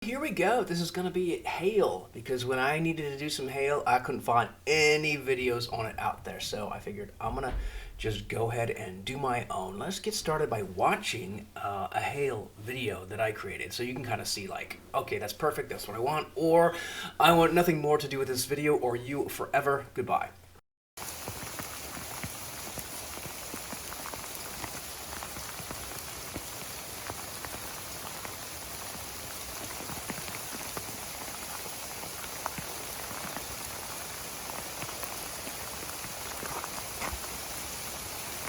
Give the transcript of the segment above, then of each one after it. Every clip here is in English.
Here we go. This is going to be hail because when I needed to do some hail, I couldn't find any videos on it out there. So I figured I'm going to just go ahead and do my own. Let's get started by watching a hail video that I created. So you can kind of see like, okay, that's perfect. That's what I want. Or I want nothing more to do with this video or you forever. Goodbye.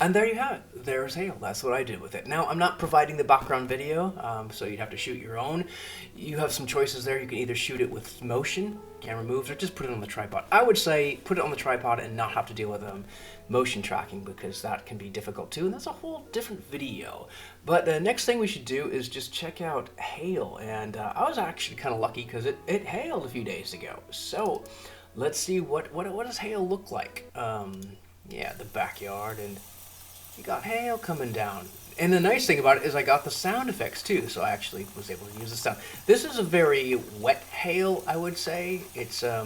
And there you have it. There's hail. That's what I did with it. Now, I'm not providing the background video, so you'd have to shoot your own. You have some choices there. You can either shoot it with motion, camera moves, or just put it on the tripod. I would say put it on the tripod and not have to deal with motion tracking because that can be difficult too, and that's a whole different video. But the next thing we should do is just check out hail. And I was actually kind of lucky because it hailed a few days ago. So let's see what does hail look like. Yeah, the backyard, and you got hail coming down. And the nice thing about it is I got the sound effects too, so I actually was able to use the sound. This is a very wet hail, I would say. It's now,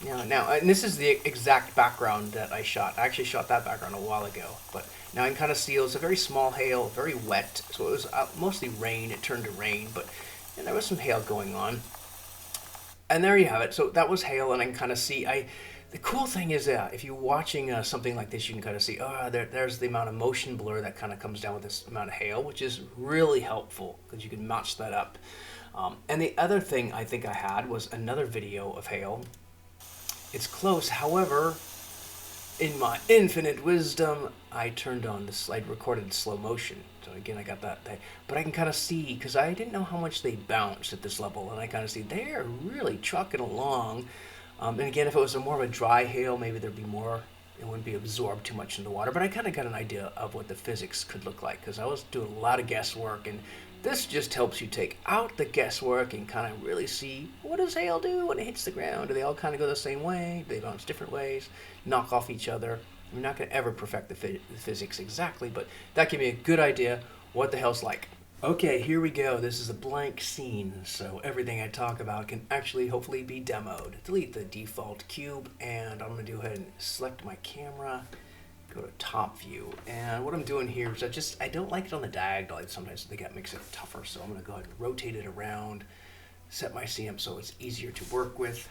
and this is the exact background that I shot. I actually shot that background a while ago, but now I can kind of see it's a very small hail, very wet. So it was mostly rain. It turned to rain, but there was some hail going on. And there you have it. So that was hail, and I can kind of see. The cool thing is that if you're watching something like this, you can kind of see, there's the amount of motion blur that kind of comes down with this amount of hail, which is really helpful because you can match that up. And the other thing I think I had was another video of hail. It's close, however, in my infinite wisdom, I turned on this, I recorded slow motion. So again, I got that, but I can kind of see, because I didn't know how much they bounce at this level, and I kind of see they're really trucking along. And again, if it was more of a dry hail, maybe there'd be more, it wouldn't be absorbed too much in the water. But I kind of got an idea of what the physics could look like because I was doing a lot of guesswork, and this just helps you take out the guesswork and kind of really see what does hail do when it hits the ground. Do they all kind of go the same way? Do they bounce different ways, knock off each other? We're not going to ever perfect the physics exactly, but that gave me a good idea what the hell's like. Okay, here we go. This is a blank scene, so everything I talk about can actually hopefully be demoed. Delete the default cube, and I'm going to go ahead and select my camera, go to top view, and what I'm doing here is I don't like it on the diagonal. Sometimes makes it tougher, so I'm going to go ahead and rotate it around, set my CM so it's easier to work with,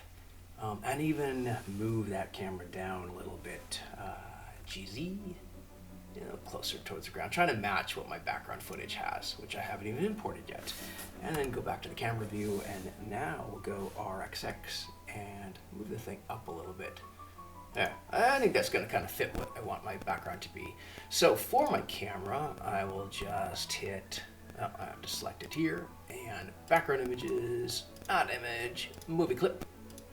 and even move that camera down a little bit. GZ. Closer towards the ground, trying to match what my background footage has, which I haven't even imported yet. And then go back to the camera view, and now we'll go RXX and move the thing up a little bit. Yeah, I think that's going to kind of fit what I want my background to be. So for my camera, I will just hit, I have to select it here, and background images, add image, movie clip.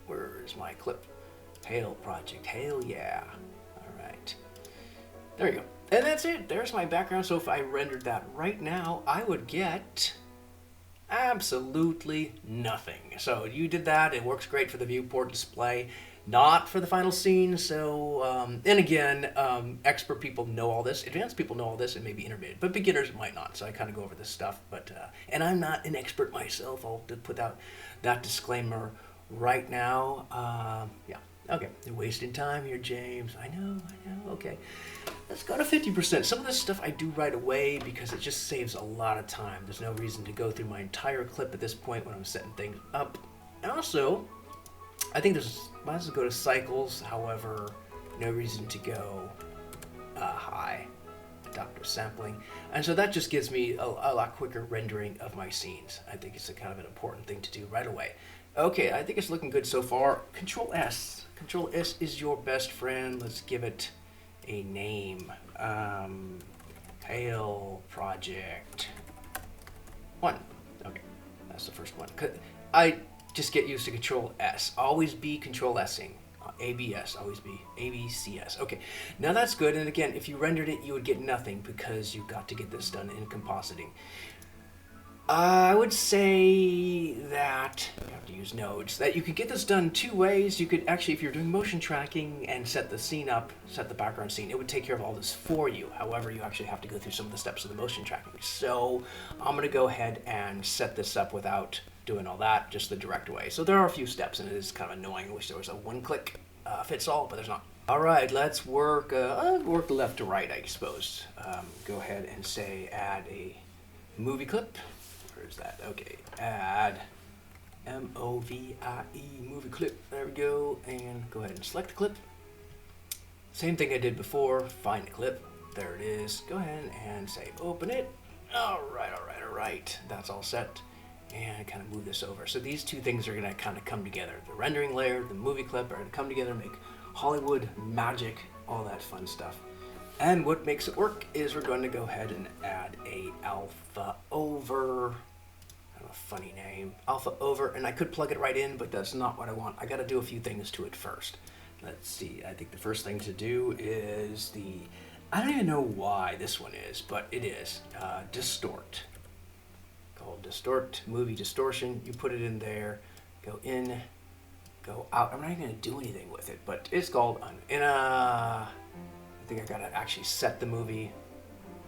Where's my clip? Hail project, hail yeah. All right, there you go. And that's it. There's my background. So if I rendered that right now, I would get absolutely nothing. So you did that. It works great for the viewport display, not for the final scene. So, and again, expert people know all this. Advanced people know all this, and maybe intermediate, but beginners might not. So I kind of go over this stuff. But and I'm not an expert myself. I'll put out that disclaimer right now. Yeah. Okay, you're wasting time here, James. I know, okay. Let's go to 50%. Some of this stuff I do right away because it just saves a lot of time. There's no reason to go through my entire clip at this point when I'm setting things up. And also, I think might as well go to cycles, however, no reason to go high adaptive sampling. And so that just gives me a lot quicker rendering of my scenes. I think it's a kind of an important thing to do right away. Okay, I think it's looking good so far. Control S. Control S is your best friend. Let's give it a name. Hail Project 1. Okay, that's the first one. I just get used to Control S. Always be Control S-ing. ABS, always be ABCS. Okay, now that's good. And again, if you rendered it, you would get nothing because you got to get this done in compositing. I would say that you have to use nodes, that you could get this done two ways. You could actually, if you're doing motion tracking and set the scene up, set the background scene, it would take care of all this for you. However, you actually have to go through some of the steps of the motion tracking. So I'm going to go ahead and set this up without doing all that just the direct way. So there are a few steps, and it is kind of annoying. I wish there was a one-click fits all, but there's not. All right, let's work left to right, I suppose. Go ahead and say add a movie clip. Where is that? Okay, add M-O-V-I-E movie clip. There we go, and go ahead and select the clip. Same thing I did before, find the clip. There it is. Go ahead and say open it. All right. That's all set. And kind of move this over. So these two things are going to kind of come together. The rendering layer, the movie clip are going to come together, make Hollywood magic, all that fun stuff. And what makes it work is we're going to go ahead and add a alpha over. I have a funny name. Alpha over, and I could plug it right in, but that's not what I want. I got to do a few things to it first. Let's see. I think the first thing to do is I don't even know why this one is, but it is distort. Called distort, movie distortion. You put it in there, go in, go out. I'm not even going to do anything with it, but it's called I think I got to actually set the movie.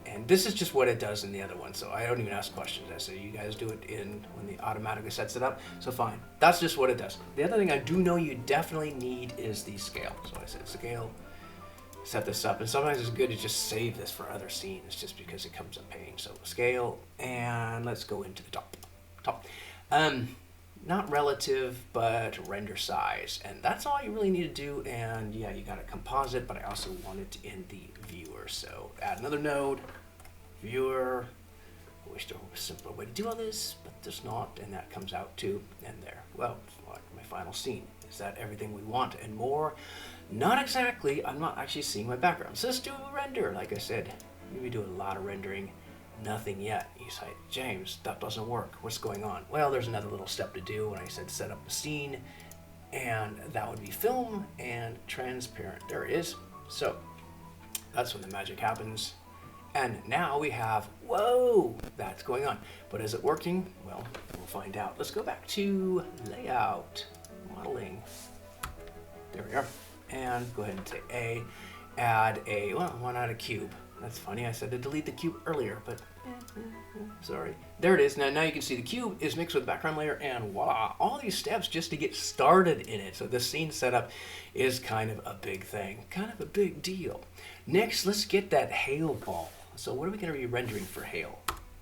And this is just what it does in the other one, so I don't even ask questions. I say you guys do it when the automatically sets it up, so fine. That's just what it does. The other thing I do know you definitely need is the scale. So I said scale, set this up, and sometimes it's good to just save this for other scenes just because it comes up pain. So scale, and let's go into the top. Not relative, but render size, and that's all you really need to do. And yeah, you got a composite, but I also want it in the viewer. So add another node, viewer. I wish there was a simpler way to do all this, but there's not, and that comes out too. And there, well, my final scene. Is that everything we want and more? Not exactly. I'm not actually seeing my background. So let's do a render. Like I said, maybe do a lot of rendering. Nothing yet. You say, James, that doesn't work. What's going on? Well, there's another little step to do when I said set up a scene, and that would be film and transparent. There it is. So that's when the magic happens. And now we have, whoa, that's going on. But is it working? Well, we'll find out. Let's go back to layout, modeling. There we are. And go ahead and say add a, well, I want to add a cube. That's funny, I said to delete the cube earlier, but sorry. There it is. Now you can see the cube is mixed with the background layer, and voila, all these steps just to get started in it. So the scene setup is kind of a big thing, kind of a big deal. Next, let's get that hail ball. So what are we going to be rendering for hail?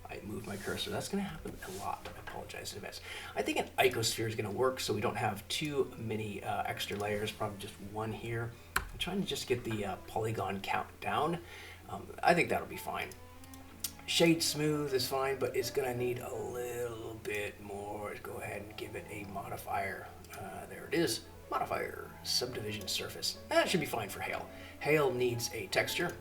I moved my cursor. That's going to happen a lot. I apologize in advance. I think an icosphere is going to work, so we don't have too many extra layers, probably just one here. I'm trying to just get the polygon count down. I think that'll be fine. Shade smooth is fine, but it's going to need a little bit more. Go ahead and give it a modifier. There it is. Modifier, subdivision surface. That should be fine for hail. Hail needs a texture.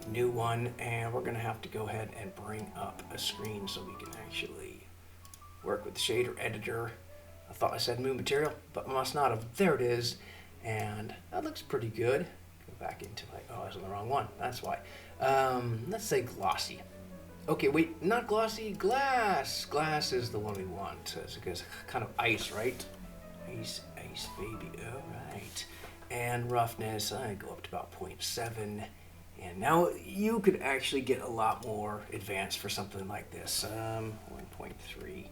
New one, and we're going to have to go ahead and bring up a screen so we can actually work with the shader editor. I thought I said new material, but I must not have. There it is, and that looks pretty good. Back into oh, I was on the wrong one. That's why. Let's say glossy. Okay, wait, not glossy. Glass. Glass is the one we want. It's kind of ice, right? Ice, baby. All right. And roughness, I go up to about 0.7. And now you could actually get a lot more advanced for something like this. 1.3.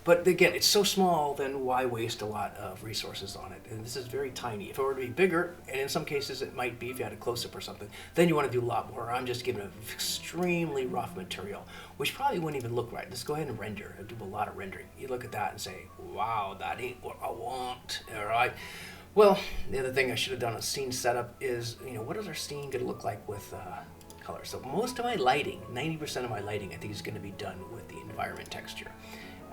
But again, it's so small, then why waste a lot of resources on it? And this is very tiny. If it were to be bigger, and in some cases it might be if you had a close-up or something, then you want to do a lot more. I'm just giving an extremely rough material, which probably wouldn't even look right. Let's go ahead and render. I do a lot of rendering. You look at that and say, wow, that ain't what I want. All right. Well, the other thing I should have done on scene setup is, what is our scene going to look like with color? So most of my lighting, 90% of my lighting, I think is going to be done with the environment texture.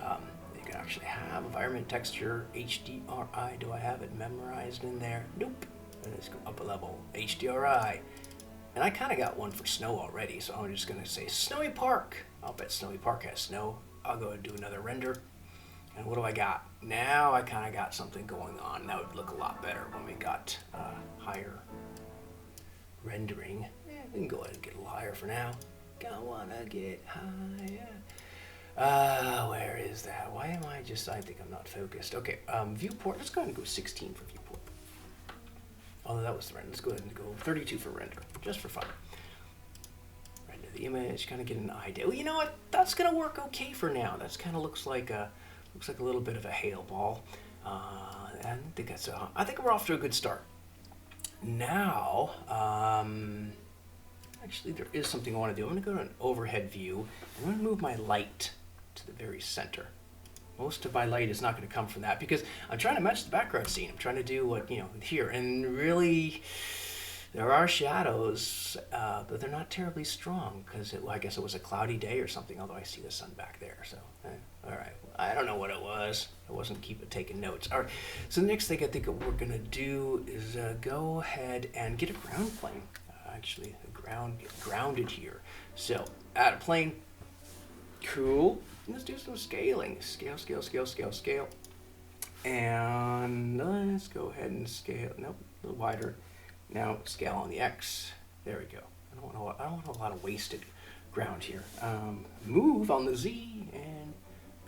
You can actually have environment texture, HDRI. Do I have it memorized in there? Nope. Let's go up a level, HDRI. And I kind of got one for snow already, so I'm just going to say Snowy Park. I'll bet Snowy Park has snow. I'll go and do another render. And what do I got? Now I kind of got something going on. That would look a lot better when we got higher rendering. We can go ahead and get a little higher for now. I want to get higher. Where is that? Why am I think I'm not focused. Okay, viewport, let's go ahead and go 16 for viewport. Although that was the render, let's go ahead and go 32 for render, just for fun. Render the image, kind of get an idea. Well, you know what? That's going to work okay for now. That's kind of looks like looks like a little bit of a hail ball. And I think we're off to a good start. Now, actually there is something I want to do. I'm going to go to an overhead view. I'm going to move my light to the very center. Most of my light is not going to come from that because I'm trying to match the background scene. I'm trying to do what, here. And really, there are shadows, but they're not terribly strong because I guess it was a cloudy day or something, although I see the sun back there. So, all right. I don't know what it was. I wasn't taking notes. All right. So the next thing I think we're going to do is go ahead and get a ground plane. Actually, grounded here. So, add a plane. Cool. Let's do some scaling. Scale. And let's go ahead and scale. Nope, a little wider. Now scale on the X. There we go. I don't want a lot of wasted ground here. Move on the Z and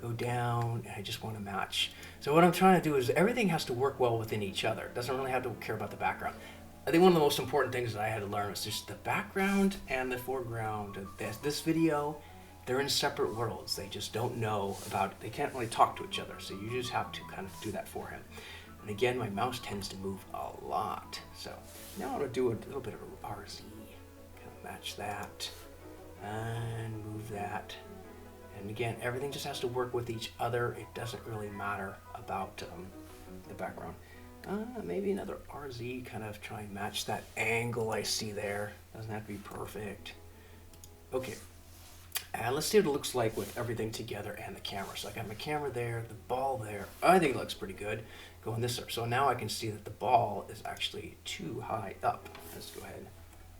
go down. And I just want to match. So what I'm trying to do is everything has to work well within each other. It doesn't really have to care about the background. I think one of the most important things that I had to learn was just the background and the foreground. This video, they're in separate worlds. They just don't know they can't really talk to each other. So you just have to kind of do that for him. And again, my mouse tends to move a lot. So now I'm going to do a little bit of a RZ. Kind of match that and move that. And again, everything just has to work with each other. It doesn't really matter about the background. Maybe another RZ, kind of try and match that angle I see there. Doesn't have to be perfect. Okay. And let's see what it looks like with everything together and the camera. So I got my camera there, the ball there. I think it looks pretty good. Going this way. So now I can see that the ball is actually too high up. Let's go ahead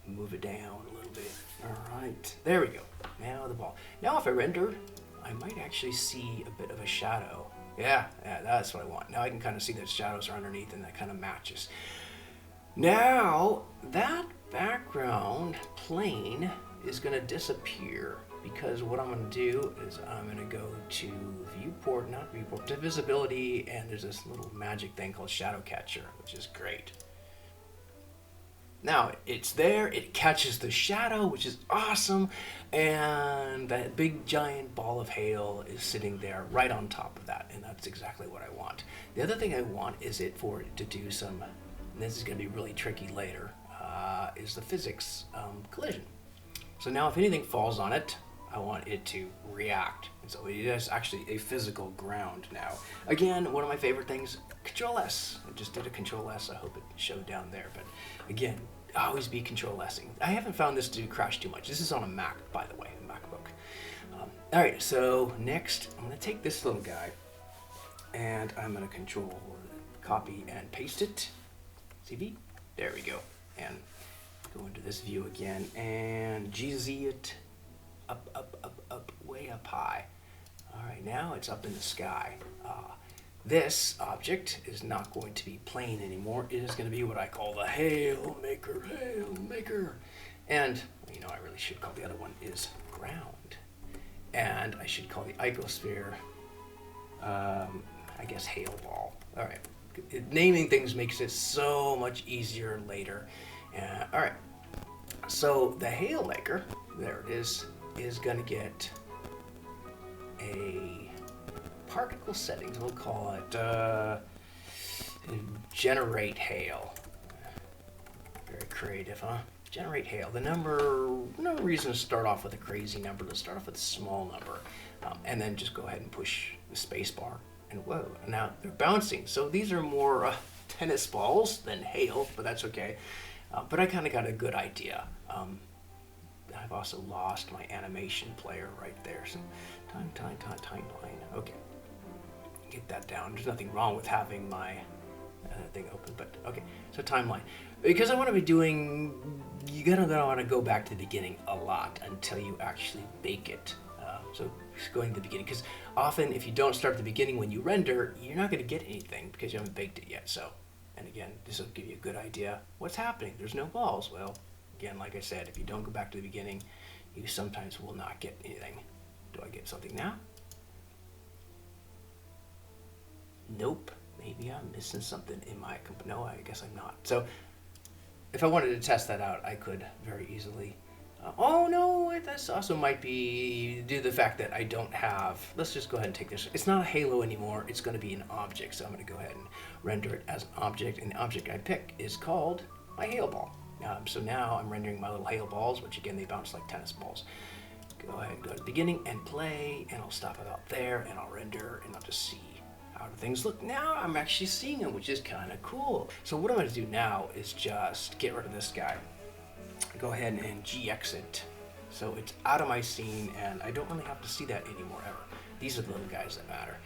and move it down a little bit. All right, there we go. Now the ball. Now if I render, I might actually see a bit of a shadow. Yeah, that's what I want. Now I can kind of see that shadows are underneath and that kind of matches. Now that background plane is going to disappear because what I'm going to do is I'm going to go to to visibility, and there's this little magic thing called shadow catcher, which is great. Now it's there, it catches the shadow, which is awesome, and that big giant ball of hail is sitting there right on top of that, and that's exactly what I want. The other thing I want is for it to do some, and this is going to be really tricky later, is the physics collision. So now if anything falls on it, I want it to react. And so it is actually a physical ground now. Again, one of my favorite things, Control S. I just did a Control S. I hope it showed down there. But again, always be Control S-ing. I haven't found this to crash too much. This is on a Mac, by the way, a MacBook. All right, so next I'm going to take this little guy and I'm going to Control copy and paste it. CV, there we go. And go into this view again and GZ it up, way up high. All right, now it's up in the sky. This object is not going to be plane anymore. It is going to be what I call the hail maker. And, I really should call the other one is ground. And I should call the icosphere, I guess, hail ball. All right, naming things makes it so much easier later. All right, so the hail maker, there it is going to get a particle settings. We'll call it generate hail. Very creative, huh? Generate hail. The number, no reason to start off with a crazy number. Let's start off with a small number. And then just go ahead and push the space bar. And whoa, now they're bouncing. So these are more tennis balls than hail, but that's okay. But I kind of got a good idea. I've also lost my animation player right there. So timeline. Okay, get that down. There's nothing wrong with having my thing open, but okay. So timeline, because I want to be doing. You're gonna want to go back to the beginning a lot until you actually bake it. So going to the beginning, because often if you don't start at the beginning when you render, you're not going to get anything because you haven't baked it yet. So, and again, this will give you a good idea. What's happening? There's no balls. Well, again, like I said, if you don't go back to the beginning, you sometimes will not get anything. Do I get something now? Nope. Maybe I'm missing something in my no, I guess I'm not. So if I wanted to test that out, I could very easily Oh no, this also might be due to the fact that I don't have, let's just go ahead and take this. It's not a halo anymore, it's going to be an object. So I'm going to go ahead and render it as an object, and the object I pick is called my hail ball. So now I'm rendering my little hail balls, which again, they bounce like tennis balls. Go ahead and go to the beginning and play, and I'll stop about there, and I'll render, and I'll just see how do things look. Now I'm actually seeing them, which is kind of cool. So what I'm going to do now is just get rid of this guy. Go ahead and G-exit. So it's out of my scene, and I don't really have to see that anymore ever. These are the little guys that matter.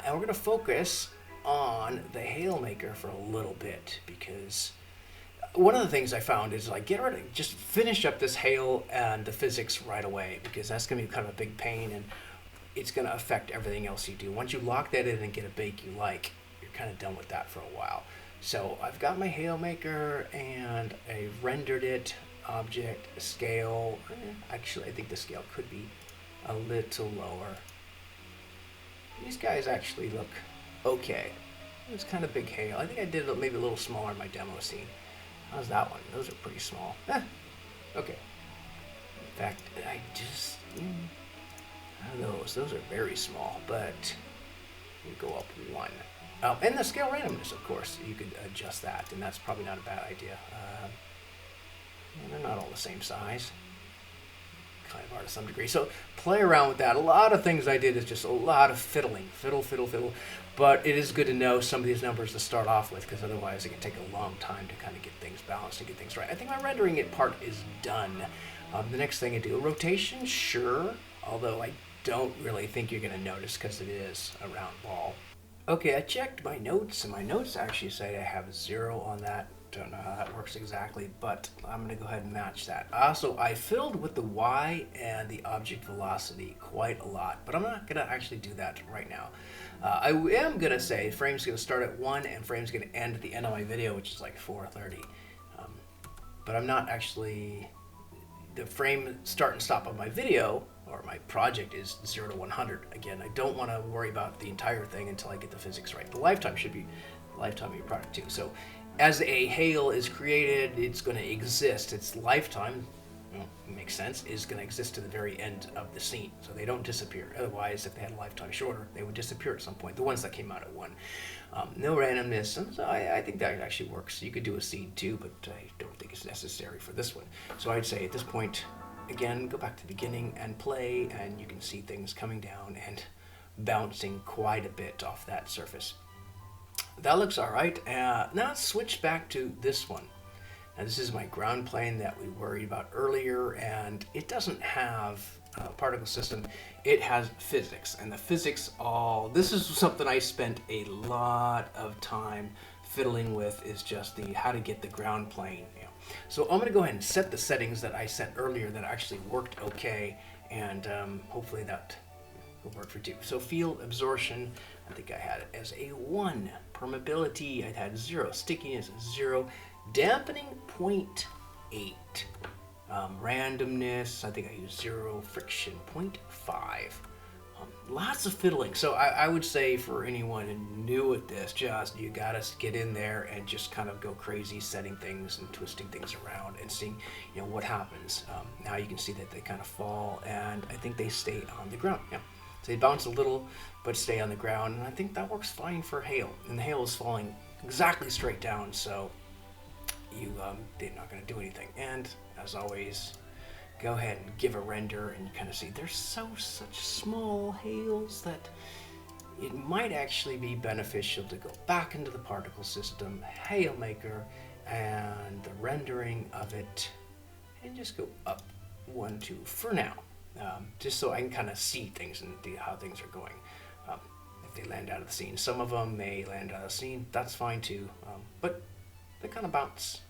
And we're going to focus on the hail maker for a little bit, because one of the things I found is like just finish up this hail and the physics right away, because that's going to be kind of a big pain, and it's going to affect everything else you do. Once you lock that in and get a bake you like, you're kind of done with that for a while. So I've got my hail maker, and I rendered it, object, scale. Actually, I think the scale could be a little lower. These guys actually look okay. It's kind of big hail. I think I did it maybe a little smaller in my demo scene. How's that one? Those are pretty small. Okay. In fact, I just, those are very small, but we go up one. Oh, and the scale randomness, of course, you could adjust that, and that's probably not a bad idea. They're not all the same size. Kind of are to some degree. So play around with that. A lot of things I did is just a lot of fiddling. Fiddle. But it is good to know some of these numbers to start off with, because otherwise it can take a long time to kind of get things balanced and get things right. I think my rendering it part is done. The next thing I do, a rotation, sure. Although I don't really think you're going to notice, because it is a round ball. Okay, I checked my notes, and my notes actually say I have 0 on that. Don't know how that works exactly, but I'm going to go ahead and match that. Also, I filled with the Y and the object velocity quite a lot, but I'm not going to actually do that right now. I am going to say frame's going to start at 1 and frame's going to end at the end of my video, which is like 4:30. But I'm not actually, the frame start and stop of my video or my project is 0 to 100. Again, I don't want to worry about the entire thing until I get the physics right. The lifetime should be the lifetime of your product too. So as a hail is created, it's going to exist. Its lifetime, well, it makes sense, is going to exist to the very end of the scene. So they don't disappear. Otherwise, if they had a lifetime shorter, they would disappear at some point. The ones that came out at 1. No randomness. So I think that actually works. You could do a seed too, but I don't think it's necessary for this one. So I'd say at this point, again, go back to the beginning and play, and you can see things coming down and bouncing quite a bit off that surface. That looks all right. Now let's switch back to this one. Now this is my ground plane that we worried about earlier, and it doesn't have a particle system. It has physics, and the physics this is something I spent a lot of time fiddling with, is just how to get the ground plane. So I'm going to go ahead and set the settings that I set earlier that actually worked okay, and hopefully that will work for you. So field absorption, I think I had it as a 1. Permeability, I had 0. Stickiness, 0. Dampening, 0.8. Randomness, I think I used 0. Friction, 0.5. Lots of fiddling. So I would say for anyone new at this, you gotta get in there and just kind of go crazy setting things and twisting things around and seeing what happens. Now you can see that they kind of fall, and I think they stay on the ground. Yeah. So they bounce a little but stay on the ground, and I think that works fine for hail. And the hail is falling exactly straight down, so they're not going to do anything. And as always, go ahead and give a render, and you kind of see there's such small hails that it might actually be beneficial to go back into the particle system, hail maker, and the rendering of it, and just go up 1, 2 for now, just so I can kind of see things and how things are going. If they land out of the scene, some of them may land out of the scene. That's fine too, but they kind of bounce.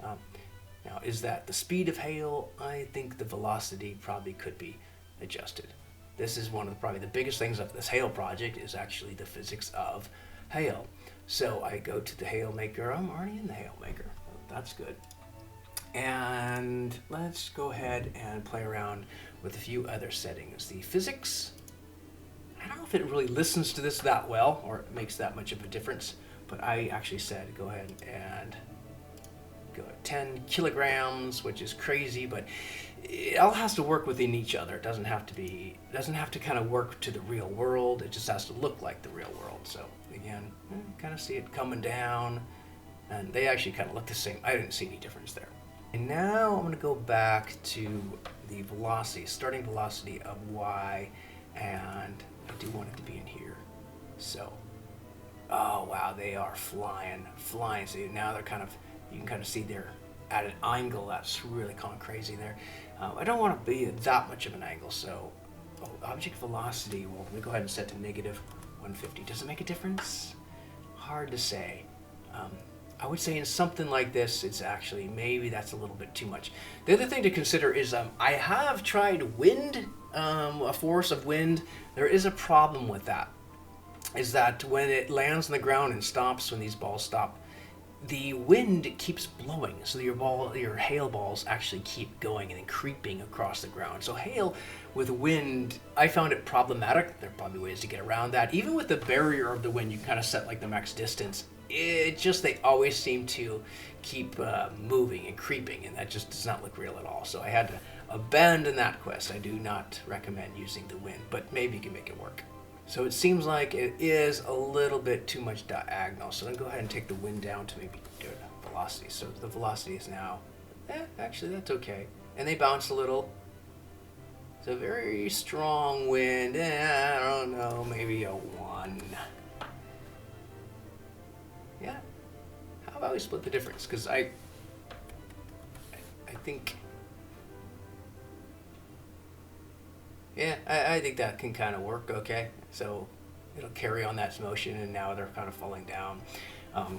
Now, is that the speed of hail? I think the velocity probably could be adjusted. This is one of probably the biggest things of this hail project, is actually the physics of hail. So I go to the hail maker. I'm already in the hail maker. That's good. And let's go ahead and play around with a few other settings. The physics, I don't know if it really listens to this that well, or it makes that much of a difference, but I actually said go ahead and go at 10 kilograms, which is crazy, but it all has to work within each other. It doesn't have to kind of work to the real world. It just has to look like the real world. So again, kind of see it coming down, and they actually kind of look the same. I didn't see any difference there. And now I'm going to go back to the velocity, starting velocity of y, and I do want it to be in here. So, oh wow, they are flying. So now they're kind of, you can kind of see they're at an angle that's really kind of crazy there. I don't want to be at that much of an angle, so object velocity, well, let me go ahead and set to -150. Does it make a difference? Hard to say. I would say in something like this, it's actually, maybe that's a little bit too much. The other thing to consider is I have tried wind, a force of wind. There is a problem with that, is that when it lands on the ground and stops, when these balls stop, the wind keeps blowing, so your hail balls actually keep going and then creeping across the ground. So hail with wind, I found it problematic. There are probably ways to get around that. Even with the barrier of the wind, you kind of set like the max distance. It just, they always seem to keep moving and creeping, and that just does not look real at all. So I had to abandon that quest. I do not recommend using the wind, but maybe you can make it work. So it seems like it is a little bit too much diagonal. So then go ahead and take the wind down to maybe velocity. So the velocity is now, actually that's okay. And they bounce a little. It's a very strong wind. I don't know, maybe a 1. Yeah. How about we split the difference? Because I think, yeah, I think that can kind of work, okay? So it'll carry on that motion, and now they're kind of falling down.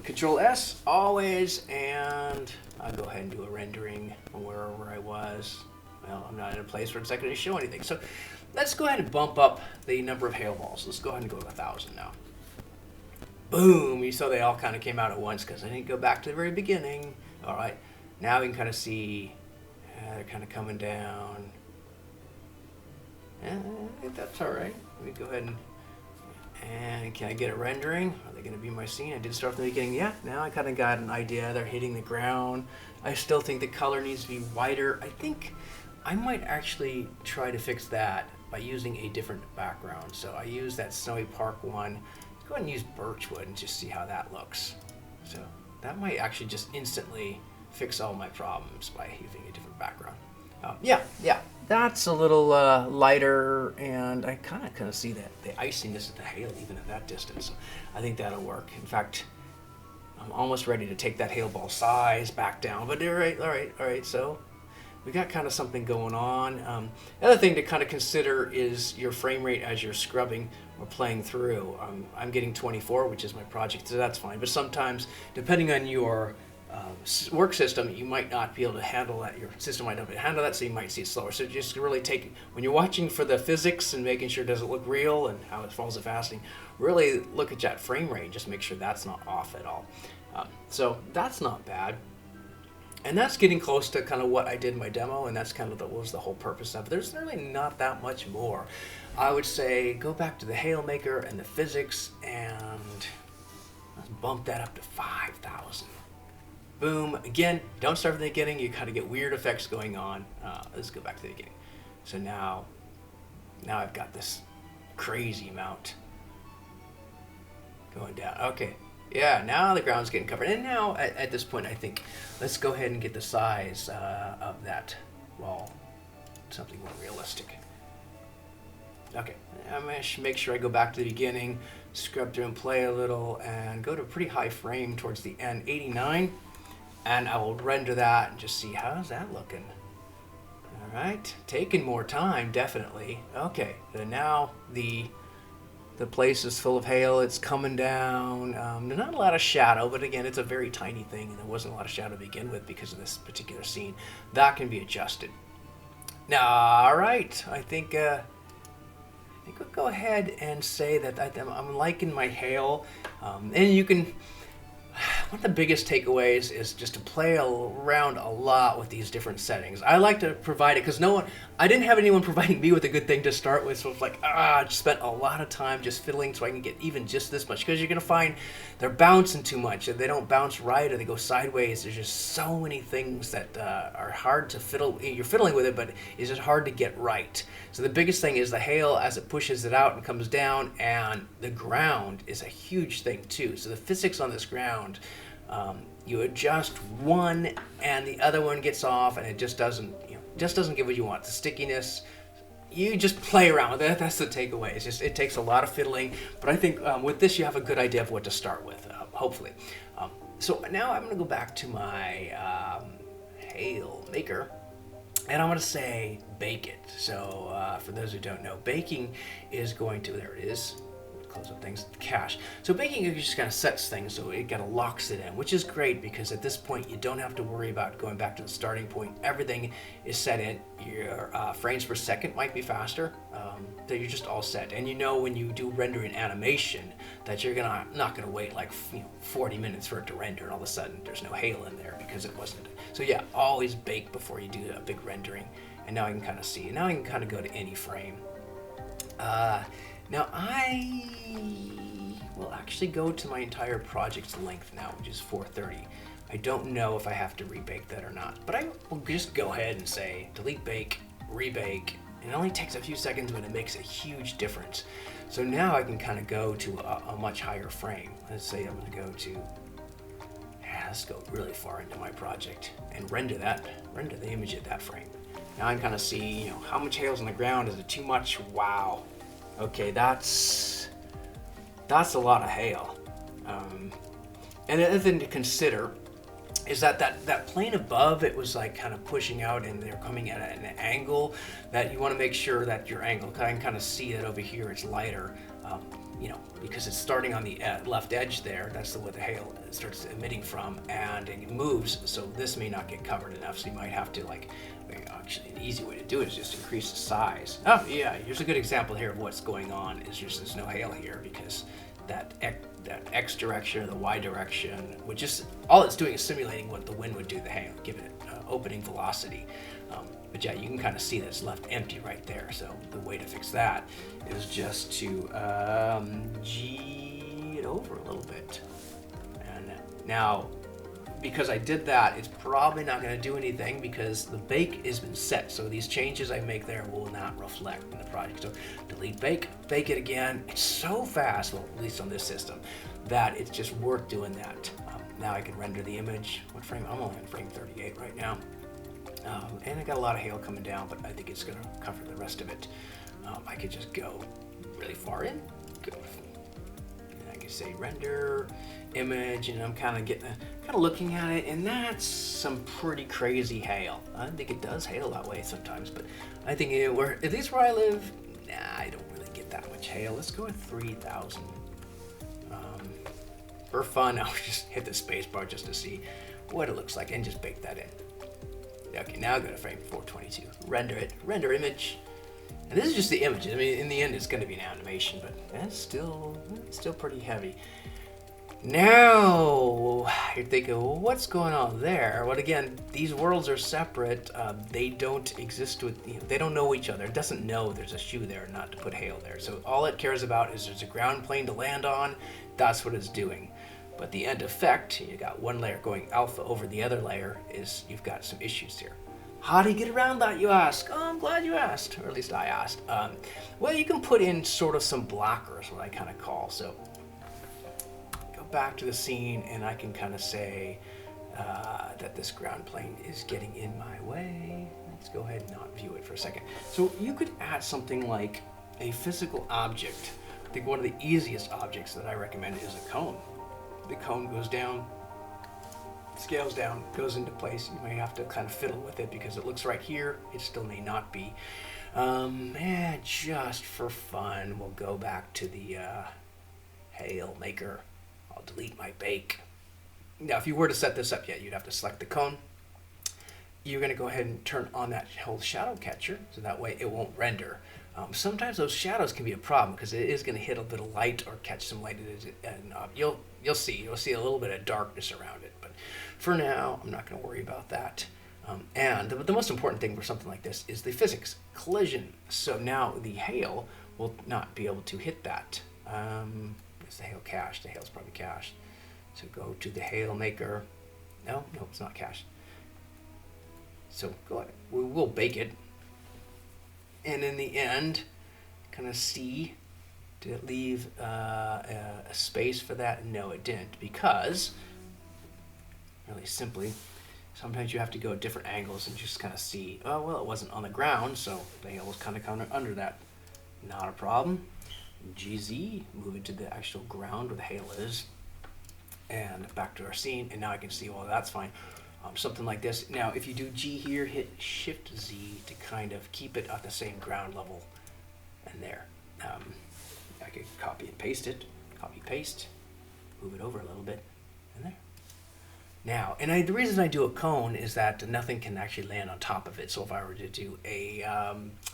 Control S always, and I'll go ahead and do a rendering wherever I was. Well, I'm not in a place where it's not going to show anything. So let's go ahead and bump up the number of hail balls. Let's go ahead and go to 1,000 now. Boom! You saw they all kind of came out at once because I didn't go back to the very beginning. All right, now we can kind of see they're kind of coming down. That's all right. Let me go ahead and can I get a rendering? Are they going to be my scene? I did start from the beginning. Yeah, now I kind of got an idea. They're hitting the ground. I still think the color needs to be whiter. I think I might actually try to fix that by using a different background. So I use that Snowy Park one. Let's go ahead and use Birchwood and just see how that looks. So that might actually just instantly fix all my problems by using a different background. Yeah, that's a little lighter, and I kind of see that the iciness of the hail even at that distance. So I think that'll work. In fact, I'm almost ready to take that hail ball size back down. But all right. So we got kind of something going on. The other thing to kind of consider is your frame rate as you're scrubbing or playing through. I'm getting 24, which is my project, so that's fine. But sometimes, depending on your work system, you might not be able to handle that. Your system might not be able to handle that, so you might see it slower. So just really take, when you're watching for the physics and making sure it doesn't look real and how it follows the fasting, really look at that frame rate and just make sure that's not off at all. So that's not bad. And that's getting close to kind of what I did in my demo, and that's kind of was the whole purpose of it. There's really not that much more. I would say go back to the Hailmaker and the physics, and let's bump that up to 5,000. Boom. Again, don't start from the beginning. You kind of get weird effects going on. Let's go back to the beginning. So now I've got this crazy amount going down. Okay. Yeah, now the ground's getting covered. And now, at this point, I think, let's go ahead and get the size of that wall. Something more realistic. Okay, I'm going to make sure I go back to the beginning, scrub through and play a little, and go to a pretty high frame towards the end, 89. And I will render that and just see how's that looking. All right, taking more time, definitely. Okay, so now the place is full of hail. It's coming down. There's not a lot of shadow, but again, it's a very tiny thing, and there wasn't a lot of shadow to begin with because of this particular scene. That can be adjusted. Now, all right, I think we'll go ahead and say that I'm liking my hail, and you can. one of the biggest takeaways is just to play around a lot with these different settings. I like to provide it because I didn't have anyone providing me with a good thing to start with, so it's like, I just spent a lot of time just fiddling so I can get even just this much, because you're going to find they're bouncing too much, and they don't bounce right, or they go sideways. There's just so many things that are hard to fiddle. You're fiddling with it, but it's just hard to get right. So the biggest thing is the hail as it pushes it out and comes down, and the ground is a huge thing too. So the physics on this ground, you adjust one and the other one gets off, and it just doesn't give what you want. The stickiness, you just play around with it. That's the takeaway. It's just, it takes a lot of fiddling, but I think with this you have a good idea of what to start with, hopefully. So now I'm going to go back to my hail maker, and I'm going to say bake it. So for those who don't know, baking is going to, there it is, close up things, cache. So baking, it just kind of sets things, so it kind of locks it in, which is great because at this point you don't have to worry about going back to the starting point. Everything is set in. Your frames per second might be faster. That you're just all set, and you know when you do rendering animation that you're not gonna wait like 40 minutes for it to render, and all of a sudden there's no hail in there because it wasn't. So yeah, always bake before you do a big rendering. And now I can kind of see. Now I can kind of go to any frame. Now I will actually go to my entire project's length now, which is 430. I don't know if I have to rebake that or not, but I will just go ahead and say delete bake, rebake. And it only takes a few seconds, but it makes a huge difference. So now I can kind of go to a much higher frame. Let's say I'm going to go to, let's go really far into my project and render the image at that frame. Now I can kind of see, how much hail's on the ground. Is it too much? Wow. Okay, that's a lot of hail. And the other thing to consider is that plane above, it was like kind of pushing out, and they're coming at an angle that you want to make sure that your angle, I can kind of see that over here it's lighter, because it's starting on the left edge there. That's what the hail starts emitting from, and it moves, so this may not get covered enough, so you might have to actually an easy way to do it is just increase the size. Oh yeah, here's a good example here of what's going on. Is just there's no hail here because that X direction or the Y direction, which is all it's doing is simulating what the wind would do to the hail, give it opening velocity. But yeah, you can kind of see that it's left empty right there. So the way to fix that is just to G it over a little bit. And now, because I did that, it's probably not going to do anything because the bake has been set. So these changes I make there will not reflect in the project. So delete bake, bake it again. It's so fast, well, at least on this system, that it's just worth doing that. Now I can render the image. What frame? I'm only on frame 38 right now. And I got a lot of hail coming down, but I think it's going to cover the rest of it. I could just go really far in. Go. And I can say render image, and I'm kind of looking at it, and that's some pretty crazy hail. I think it does hail that way sometimes, but I think at least where I live, I don't really get that much hail. Let's go with 3,000. For fun, I'll just hit the space bar just to see what it looks like and just bake that in. Okay, now go to frame 422. Render it. Render image. And this is just the image. I mean, in the end, it's going to be an animation, but that's still pretty heavy. Now, you're thinking, well, what's going on there? Well, again, these worlds are separate. They don't exist with, they don't know each other. It doesn't know there's a shoe there, not to put hail there. So all it cares about is there's a ground plane to land on. That's what it's doing. But the end effect, you got one layer going alpha over the other layer, is you've got some issues here. How do you get around that, you ask? Oh, I'm glad you asked, or at least I asked. Well, you can put in sort of some blockers, what I kind of call. So go back to the scene, and I can kind of say that this ground plane is getting in my way. Let's go ahead and not view it for a second. So you could add something like a physical object. I think one of the easiest objects that I recommend is a cone. The cone goes down, scales down, goes into place. You may have to kind of fiddle with it because it looks right here. It still may not be. And just for fun, we'll go back to the hail maker. I'll delete my bake. Now, if you were to set this up yet, you'd have to select the cone. You're going to go ahead and turn on that whole shadow catcher, so that way it won't render. Sometimes those shadows can be a problem because it is going to hit a bit of light or catch some light, and you'll see a little bit of darkness around it. But for now, I'm not going to worry about that. And the most important thing for something like this is the physics collision. So now the hail will not be able to hit that. Is the hail cached? The hail's probably cached. So go to the hail maker. No, it's not cached. So go ahead. We'll bake it. And in the end, kind of see, did it leave a space for that? No, it didn't, because really simply, sometimes you have to go at different angles and just kind of see, oh, well, it wasn't on the ground, so the hail was kind of under that. Not a problem. GZ, move it to the actual ground where the hail is, and back to our scene, and now I can see, well, that's fine. Something like this. Now, if you do G here, hit Shift Z to kind of keep it at the same ground level, and there. I could copy and paste it, copy, paste, move it over a little bit, and there. Now, and the reason I do a cone is that nothing can actually land on top of it. So if I were to do a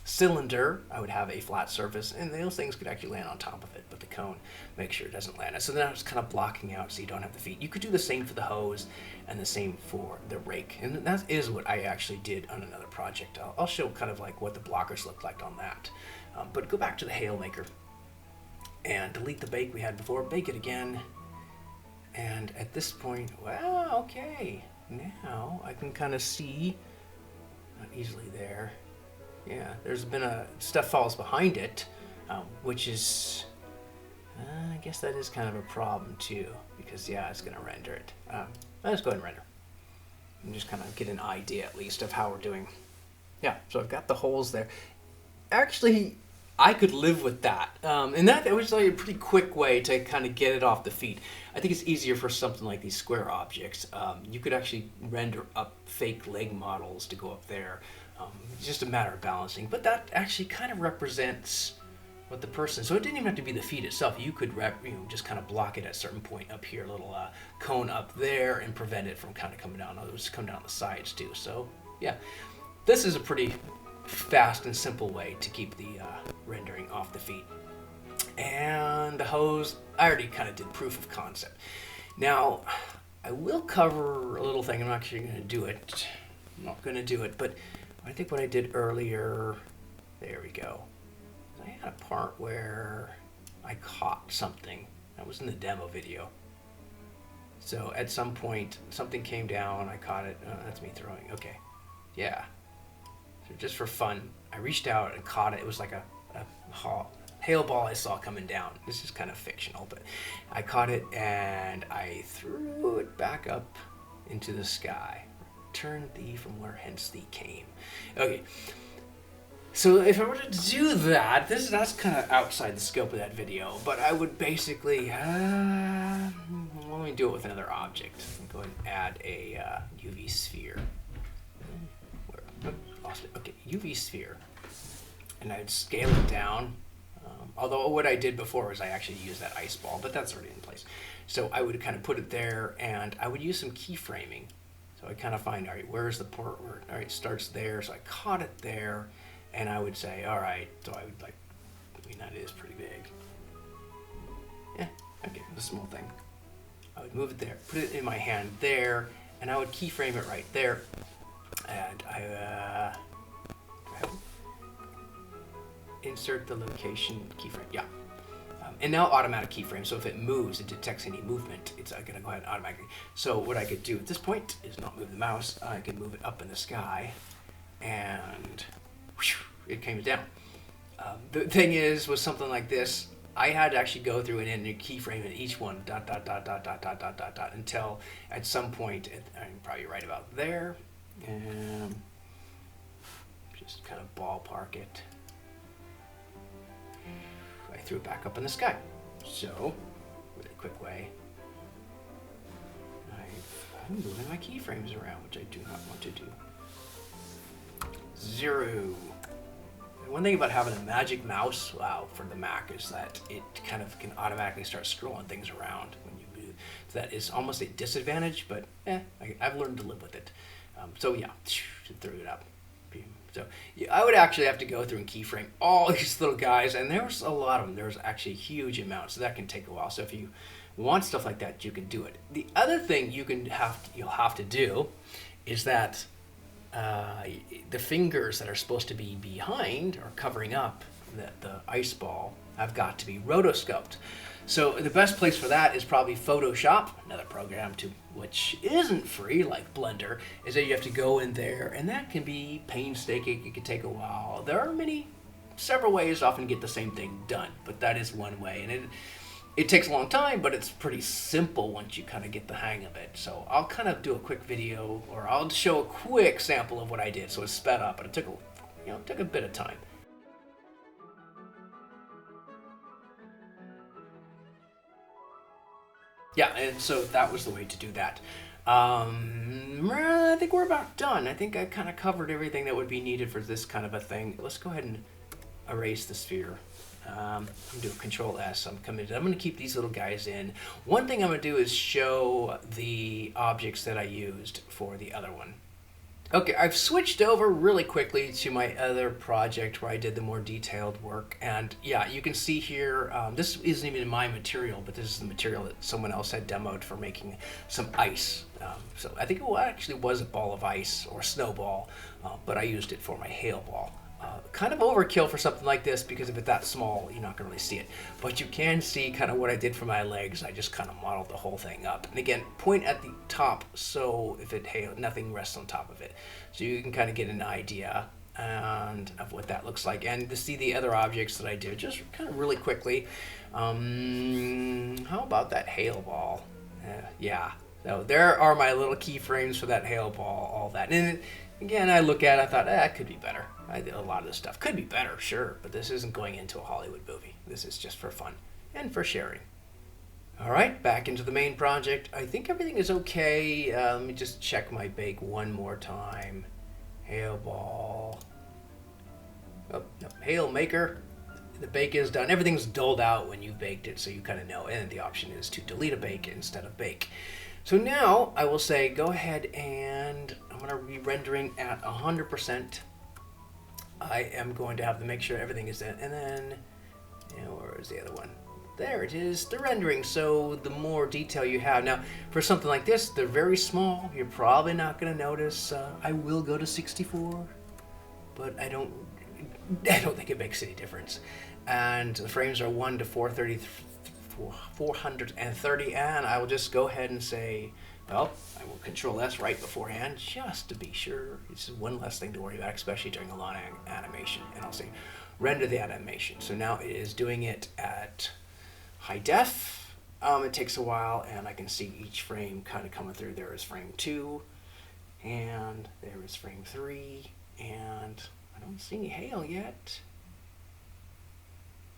cylinder, I would have a flat surface, and those things could actually land on top of it. But the cone makes sure it doesn't land. So then I was kind of blocking out so you don't have the feet. You could do the same for the hose and the same for the rake. And that is what I actually did on another project. I'll show kind of like what the blockers looked like on that. But go back to the hail maker and delete the bake we had before. Bake it again. And at this point, well, okay, now I can kind of see, not easily there, yeah, there's been stuff falls behind it, which is, I guess that is kind of a problem too, because yeah, it's going to render it. Let's go ahead and render, and just kind of get an idea at least of how we're doing. Yeah, so I've got the holes there. Actually, I could live with that. And that was like a pretty quick way to kind of get it off the feet. I think it's easier for something like these square objects. You could actually render up fake leg models to go up there. It's just a matter of balancing. But that actually kind of represents what the person, so it didn't even have to be the feet itself. You could just kind of block it at a certain point up here, a little cone up there, and prevent it from kind of coming down. It was coming down the sides too. So yeah, this is a pretty fast and simple way to keep the rendering off the feet. And the hose, I already kind of did proof of concept. Now, I will cover a little thing. I'm not actually going to do it. I'm not going to do it, but I think what I did earlier, there we go. I had a part where I caught something. That was in the demo video. So at some point, something came down, I caught it. Oh, that's me throwing, okay. Yeah. So just for fun, I reached out and caught it. It was like a hail ball I saw coming down. This is kind of fictional, but I caught it and I threw it back up into the sky. Return thee from where hence thee came. Okay. So if I were to do that, that's kind of outside the scope of that video, but I would basically, let me do it with another object. Go ahead and add a UV sphere. Lost it. Okay, UV sphere. And I'd scale it down. Although what I did before was I actually used that ice ball, but that's already in place. So I would kind of put it there, and I would use some keyframing. So I kind of find, all right, where's the port? All right, it starts there. So I caught it there, and I would say, all right. So I would that is pretty big. Yeah, okay, a small thing. I would move it there, put it in my hand there, and I would keyframe it right there. And I insert the location keyframe. Yeah. And now automatic keyframe. So if it moves, it detects any movement. It's going to go ahead and automatically. So what I could do at this point is not move the mouse. I could move it up in the sky, and whew, it came down. The thing is, with something like this, I had to actually go through and keyframe in each one, ... until at some point, I'm probably right about there, and just kind of ballpark it. I threw it back up in the sky. So, with a quick way, I'm moving my keyframes around, which I do not want to do. 0. One thing about having a magic mouse, for the Mac is that it kind of can automatically start scrolling things around when you move. So that is almost a disadvantage, but I've learned to live with it. So yeah, threw it up. So I would actually have to go through and keyframe all these little guys, and there's a lot of them. There's actually a huge amount, so that can take a while. So if you want stuff like that, you can do it. The other thing you'll have to do is that the fingers that are supposed to be behind or covering up the ice ball have got to be rotoscoped. So the best place for that is probably Photoshop, another program which isn't free like Blender, is that you have to go in there, and that can be painstaking. It can take a while. There are several ways often to get the same thing done, but that is one way, and it takes a long time, but it's pretty simple once you kind of get the hang of it. So I'll kind of do a quick video, or I'll show a quick sample of what I did. So it's sped up, but it took a bit of time. Yeah, and so that was the way to do that. I think we're about done. I think I kind of covered everything that would be needed for this kind of a thing. Let's go ahead and erase the sphere. I'm going to do Control S. I'm going to keep these little guys in. One thing I'm going to do is show the objects that I used for the other one. Okay, I've switched over really quickly to my other project where I did the more detailed work. And yeah, you can see here, this isn't even my material, but this is the material that someone else had demoed for making some ice. So I think it actually was a ball of ice or a snowball, but I used it for my hail ball. Kind of overkill for something like this, because if it's that small, you're not going to really see it. But you can see kind of what I did for my legs. I just kind of modeled the whole thing up. And again, point at the top, so if it hails, nothing rests on top of it. So you can kind of get an idea of what that looks like. And to see the other objects that I did, just kind of really quickly. How about that hail ball? Yeah. So there are my little keyframes for that hail ball, all that. And again, I look at it, I thought, it could be better. A lot of this stuff could be better, sure, but this isn't going into a Hollywood movie. This is just for fun and for sharing. All right, back into the main project. I think everything is okay. Let me just check my bake one more time. Hail ball. Oh, no, hail maker. The bake is done. Everything's dulled out when you've baked it, so you kind of know. And the option is to delete a bake instead of bake. So now I will say, go ahead, and I'm going to be rendering at 100%. I am going to have to make sure everything is in, and then, where is the other one? There it is, the rendering. So the more detail you have. Now, for something like this, they're very small. You're probably not going to notice. I will go to 64, but I don't think it makes any difference. And the frames are 1 to 430, and I will just go ahead and say, well, I will Control S right beforehand, just to be sure. It's one less thing to worry about, especially during a long animation. And I'll say, render the animation. So now it is doing it at high def. It takes a while, and I can see each frame kind of coming through. There is frame 2, and there is frame 3, and I don't see any hail yet.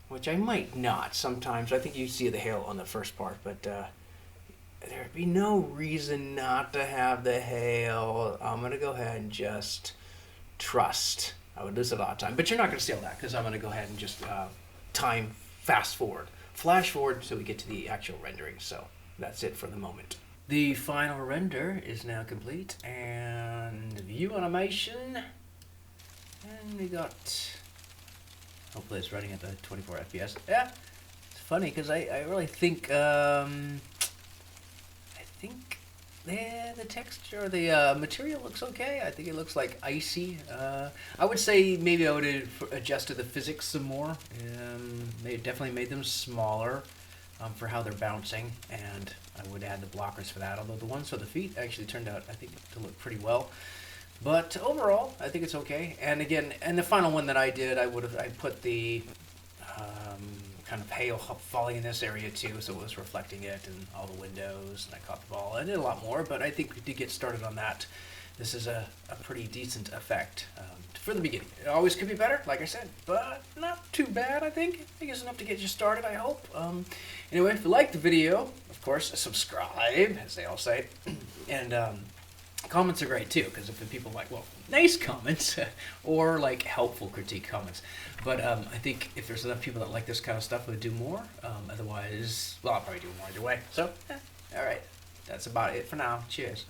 Which I might not sometimes. I think you see the hail on the first part, but there'd be no reason not to have the hail. I'm going to go ahead and just trust. I would lose a lot of time, but you're not going to see all that, because I'm going to go ahead and just flash forward so we get to the actual rendering. So that's it for the moment. The final render is now complete, and view animation, and we got... Hopefully it's running at the 24 FPS. Yeah, it's funny because I really think the texture, the material looks okay. I think it looks like icy. I would say maybe I would have adjusted the physics some more. They definitely made them smaller for how they're bouncing, and I would add the blockers for that. Although the ones for the feet actually turned out, I think, to look pretty well. But overall, I think it's okay. And again, and the final one that I did, I put the kind of hail falling in this area too, so it was reflecting it and all the windows, and I caught the ball. I did a lot more, but I think to get started on that, this is a pretty decent effect for the beginning. It always could be better, like I said, but not too bad, I think. I think it's enough to get you started, I hope. Anyway, if you liked the video, of course, subscribe, as they all say, and comments are great too, because if the people like, well, nice comments or like helpful critique comments. But I think if there's enough people that like this kind of stuff, we'll do more. Otherwise, well, I'll probably do more either way. So, all right, that's about it for now. Cheers.